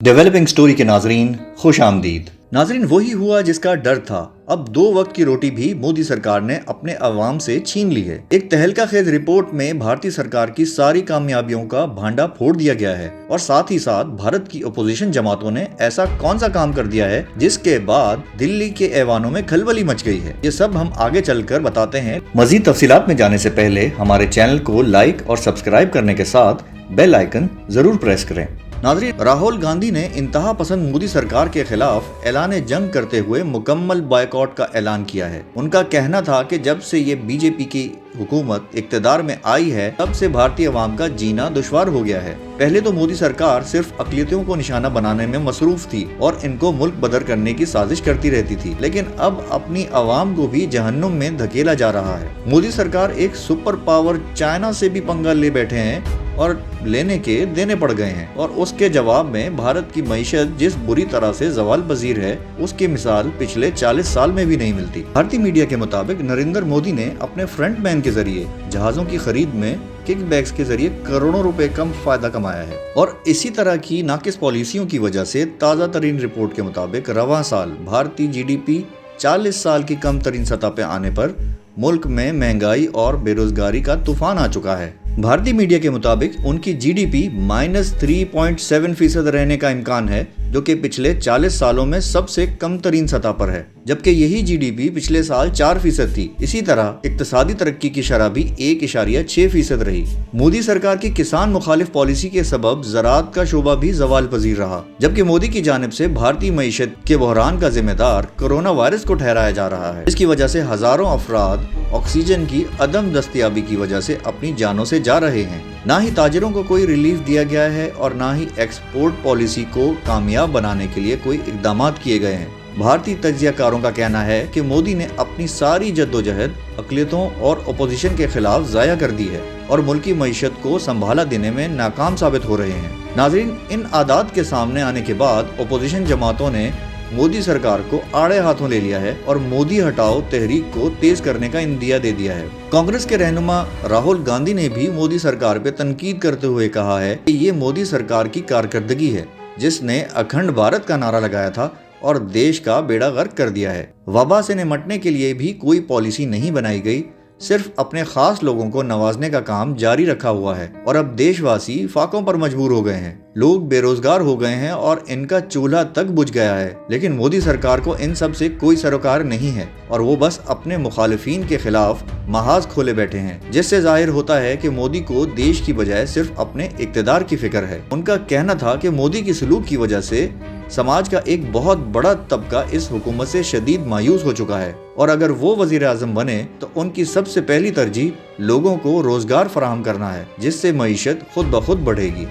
Developing story के नाजरीन खुश आमदीद। नाजरीन, वही हुआ जिसका डर था। अब 2 वक्त की रोटी भी मोदी सरकार ने अपने अवाम से छीन ली है। एक तहलका खेज रिपोर्ट में भारतीय सरकार की सारी कामयाबियों का भांडा फोड़ दिया गया है और साथ ही साथ भारत की अपोजिशन जमातों ने ऐसा कौन सा काम कर दिया है जिसके बाद दिल्ली के ऐवानों में खलबली मच गई है। ये सब हम आगे चलकर बताते हैं। मजीद तफसीलात में जाने से पहले हमारे चैनल को लाइक और सब्सक्राइब करने के साथ बेल आइकन जरूर प्रेस करें। नाज़रीन, राहुल गांधी ने इंतहा पसंद मोदी सरकार के खिलाफ ऐलान जंग करते हुए मुकम्मल बायकॉट का ऐलान किया है। उनका कहना था कि जब से ये बीजेपी की हुकूमत इक्तदार में आई है तब से भारतीय अवाम का जीना दुश्वार हो गया है। पहले तो मोदी सरकार सिर्फ अक़लियतों को निशाना बनाने में मसरूफ थी और इनको मुल्क बदर करने की साजिश करती रहती थी, लेकिन अब अपनी अवाम को भी जहन्नुम में धकेला जा रहा है। मोदी सरकार एक सुपर पावर चाइना से भी पंगा ले बैठे हैं और लेने के देने पड़ गए हैं और उसके जवाब में भारत की मईशत जिस बुरी तरह से जवाल पजीर है उसकी मिसाल पिछले 40 साल में भी नहीं मिलती। भारतीय मीडिया के मुताबिक नरेंद्र मोदी ने अपने फ्रंट मैन के जरिए जहाजों की खरीद में किकबैक्स के जरिए करोड़ों रुपए कम फायदा कमाया है और इसी तरह की नाकिस पॉलिसियों की वजह से ताज़ा तरीन रिपोर्ट के मुताबिक रवां साल भारतीय जीडीपी 40 साल की कम तरीन सतह पे आने पर मुल्क में महंगाई और बेरोजगारी का तूफान आ चुका है। भारतीय मीडिया के मुताबिक उनकी जीडीपी -3.7% रहने का इम्कान है, जो कि पिछले 40 सालों में सबसे कम तरीन सतह पर है, जबकि यही जीडीपी पिछले साल 4% थी। इसी तरह इक्तसादी तरक्की की शरह भी 1.6% रही। मोदी सरकार की किसान मुखालिफ पॉलिसी के सबब ज़राअत का शोबा भी जवाल पजीर रहा, जबकि मोदी की जानिब से भारतीय मईशत के बहरान का जिम्मेदार कोरोना वायरस को ठहराया जा रहा है। इसकी वजह से हजारों अफराद ऑक्सीजन की अदम दस्तयाबी की वजह से अपनी जानों से जा रहे हैं। ना ही ताजिरों को कोई रिलीफ दिया गया है और ना ही एक्सपोर्ट पॉलिसी को कामयाब बनाने के लिए कोई इकदाम किए गए हैं। भारतीय तज्जियाकारों का कहना है कि मोदी ने अपनी सारी जद्दोजहद अक़लियतों और अपोजिशन के खिलाफ ज़ाया कर दी है और मुल्की मईशत को संभाला देने में नाकाम साबित हो रहे हैं। नाज़रीन, इन आदात के सामने आने के बाद अपोजिशन जमातों ने मोदी सरकार को आड़े हाथों ले लिया है और मोदी हटाओ तहरीक को तेज करने का इंदिया दे दिया है। कांग्रेस के रहनुमा राहुल गांधी ने भी मोदी सरकार पे तनकीद करते हुए कहा है कि ये मोदी सरकार की कारकर्दगी है जिसने अखंड भारत का नारा लगाया था और देश का बेड़ा गर्क कर दिया है। वबा से निपटने के लिए भी कोई पॉलिसी नहीं बनाई गई, सिर्फ अपने खास लोगों को नवाजने का काम जारी रखा हुआ है और अब देशवासी फाकों पर मजबूर हो गए हैं। लोग बेरोजगार हो गए हैं और इनका चूल्हा तक बुझ गया है, लेकिन मोदी सरकार को इन सब से कोई सरोकार नहीं है और वो बस अपने मुखालिफिन के खिलाफ महाज खोले बैठे हैं, जिससे जाहिर होता है कि मोदी को देश की बजाय सिर्फ अपने इक्तदार की फिक्र है। उनका कहना था कि मोदी की सलूक की वजह से समाज का एक बहुत बड़ा तबका इस हुकूमत से शदीद मायूस हो चुका है और अगर वो वजीर आज़म बने तो उनकी सबसे पहली तरजीह लोगों को रोजगार फराहम करना है, जिससे मईशत खुद ब खुद बढ़ेगी।